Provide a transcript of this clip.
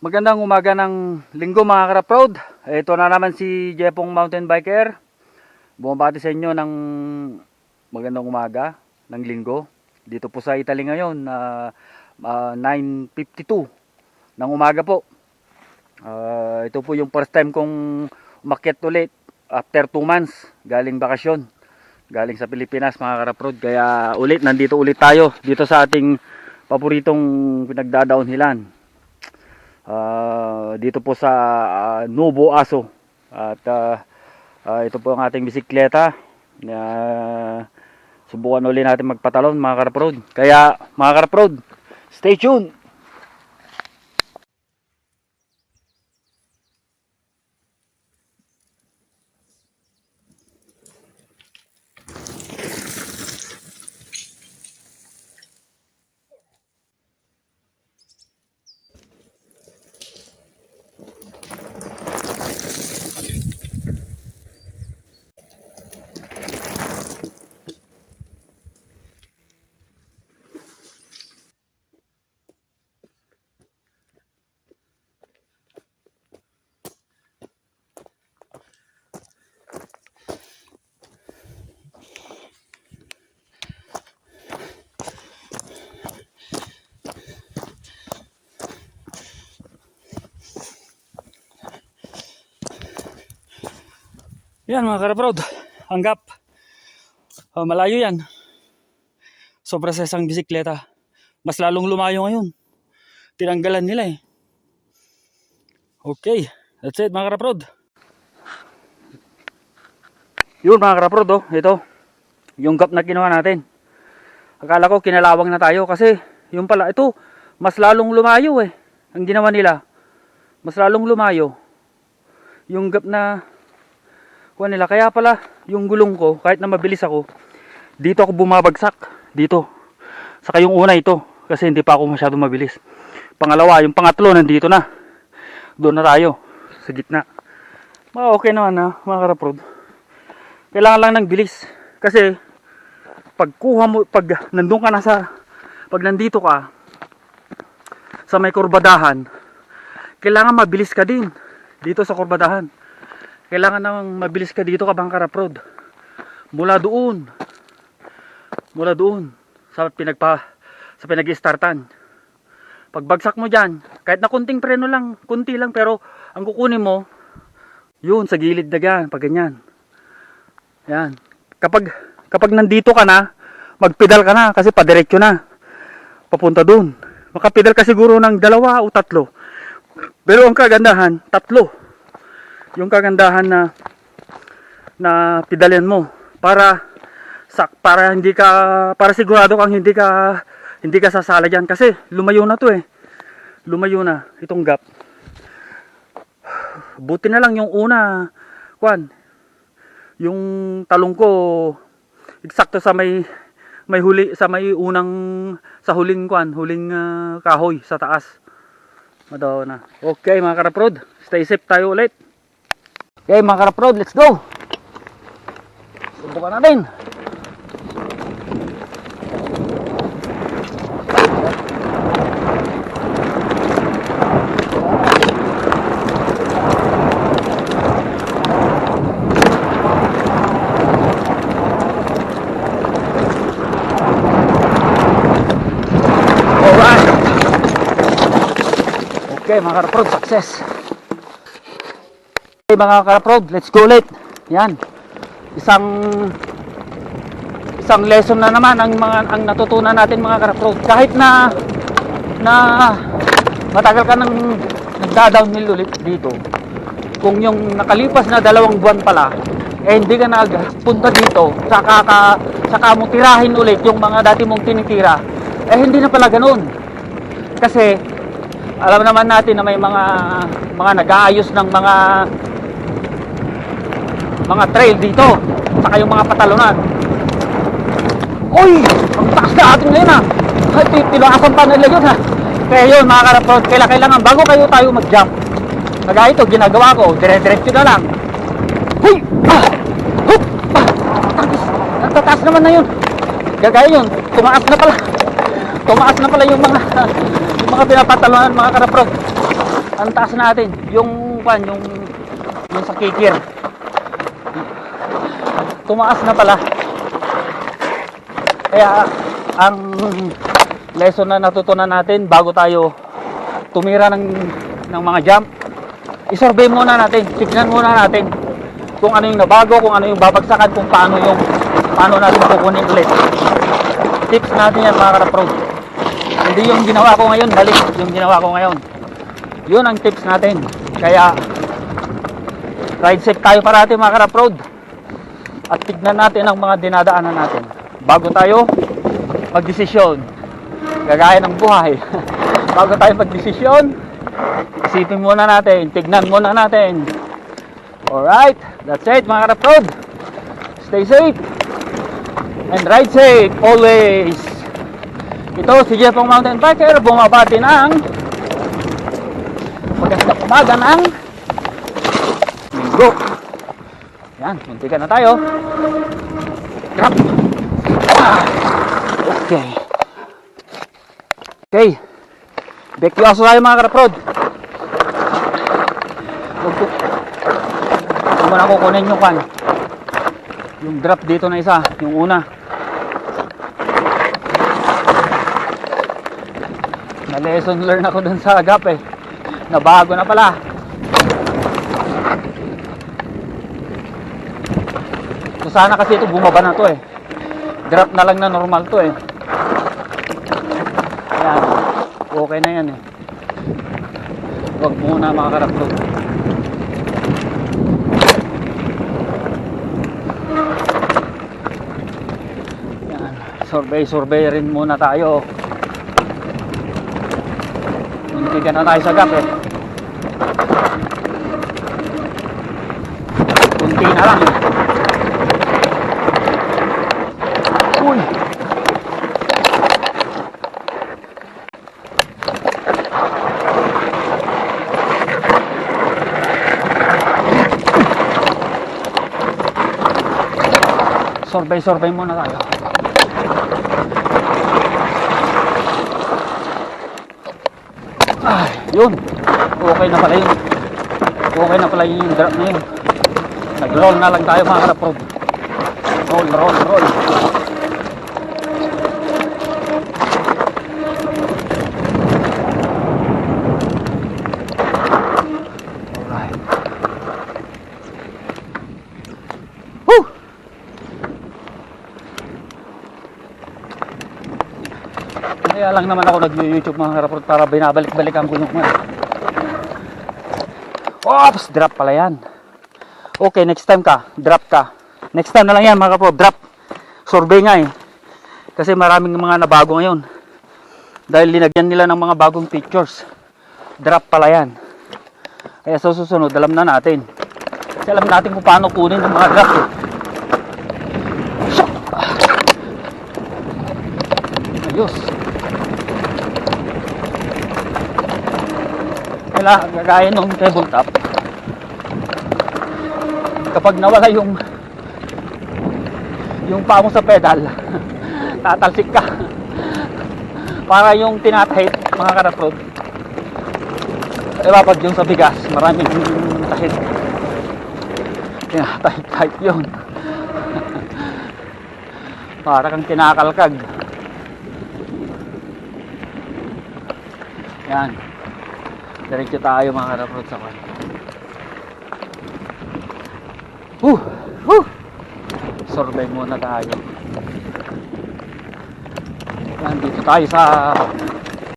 Magandang umaga ng linggo mga ka-road. Ito na naman si Jepong Mountain Biker. Bumabati sa inyo ng magandang umaga ng linggo. Dito po sa Italy ngayon, 9:52 ng umaga po. Ito po yung first time kong umakyat ulit after 2 months galing bakasyon. Galing sa Pilipinas mga ka-road. Kaya nandito ulit tayo dito sa ating paboritong pinagda-downhillan. Dito po sa Nuovo Aso at ito po ang ating bisikleta. Subukan ulit natin magpatalon mga ka-road. Kaya mga ka-road, stay tuned. Yan mga ka-road, hanggap. Malayo yan. Sobra sa isang bisikleta. Mas lalong lumayo ngayon. Tinanggalan nila eh. Okay, that's it mga ka-road. Yun mga ka-road, oh, ito. Yung gap na ginawa natin. Akala ko kinalawang na tayo kasi yung pala ito, mas lalong lumayo eh. Ang ginawa nila, mas lalong lumayo. Yung gap na nila. Kaya pala yung gulong ko, kahit na mabilis ako, dito ako bumabagsak. Dito. Saka yung una ito, kasi hindi pa ako masyado mabilis. Pangalawa, yung pangatlo nandito na. Doon na tayo, sa gitna. Okay naman na mga ka-road. Kailangan lang ng bilis. Kasi pag nandun ka na pag nandito ka sa may kurbadahan, kailangan mabilis ka din dito sa kurbadahan. Kailangan nang mabilis ka dito ka bang ka-road. Mula doon sa pinag-startan. Pagbagsak mo diyan, kahit na kunting preno lang, kunti lang, pero ang kukunin mo yun sa gilid na yan, pag ganyan. Yan. Kapag nandito ka na, magpedal ka na kasi padiretso na. Papunta doon. Makapedal ka siguro ng 2 o 3. Pero ang kagandahan, 3. Yung kagandahan na pedalin mo para sigurado kang hindi ka sasala diyan kasi lumayo na to eh. Lumayo na itong gap. Buti na lang yung una, yung talong ko eksakto sa may huling kahoy sa taas. Madaw na. Okay mga ka-road, stay safe tayo ulit. Okay mga ka-road, let's go! Subukan natin! Alright! Okay mga ka-road, success! Mga ka-road, let's go ulit. Yan. Isang lesson na naman ang natutunan natin mga ka-road. Kahit na matagal ka nang nagda-downhill ulit dito. Kung yung nakalipas na 2 buwan pala, hindi ka nagpunta dito, saka mo tirahin ulit yung mga dati mong tinitira, hindi na pala ganoon. Kasi alam naman natin na may mga nag-aayos ng mga trail dito, saka yung mga patalunan. Uy! Ang taas na atin ngayon ha! Tinaasan pa nila yun ha! Kaya yun mga ka-road, kailangan bago tayo mag-jump, kagaya ito, ginagawa ko, dire-diretso na lang. Huy! Hup! Nagtataas naman na yun. Gagaya yun, tumaas na pala yung mga pinapatalunan mga ka-road. ang taas natin. Yung sa kikir. Tumaas na pala. Kaya ang lesson na natutunan natin bago tayo tumira ng mga jump, i-survey muna natin, tignan muna natin kung ano yung nabago, kung ano yung babagsakan, kung paano natin kukunin ulit. Tips natin yan mga ka-pro. Hindi yung ginawa ko ngayon, balik yung ginawa ko ngayon. Yun ang tips natin. Kaya ride safe tayo parati mga ka-pro. At tignan natin ang mga dinadaanan natin bago tayo magdesisyon. Gagaya ng buhay. Bago tayo magdesisyon, isipin muna natin, tignan muna natin. Alright, that's it mga ka-pro. Stay safe and ride safe always. Ito si Jeff ang mountain biker, bumabati ng magandang umaga ng linggo. Yan, muntikan na tayo. Drop. Okay. Okay. Back to aso tayo mga ka-prod. Huwag mo na kukunin yung kan. Yung drop dito na isa, yung una. Na lesson learn ako dun sa gap eh. Nabago na pala. So sana kasi ito bumaba na to eh. Drop na lang na normal to eh. Ayan. Okay na yan eh. Huwag muna mga ka-pro. Ayan. Survey rin muna tayo. Hindi ka na tayo sa gap eh. Kunti na lang eh. Uy! Survey muna tayo. Ay, yun. Okay na pala yun. Okay na pala yung drop na yun. Nag-roll na lang tayo mga ka-pro. Roll. Alright. Woo! Kaya lang naman ako nag-YouTube mga ka-pro para binabalik-balikan ko yung Oops! Drop pala yan. Okay, next time drop ka. Next time na lang yan mga ka-pro, drop. Survey nga eh. Kasi maraming mga nabago ngayon. Dahil linagyan nila ng mga bagong pictures. Drop pala yan. Kaya sa susunod, alam na natin. Kasi alam natin kung paano kunin yung mga drop eh. Ayos. Kaya gagaya nung tabletop. Kapag nawala yung paa mo sa pedal, tatalsik ka. Para yung tinatahit mga ka-pro. Diba pag yung sa bigas, maraming tahit. Tinatahit yun. Para kang kinakalkag. Yan. Diretso tayo mga ka-pro sa kwan. Survey muna tayo. Yan, dito tayo sa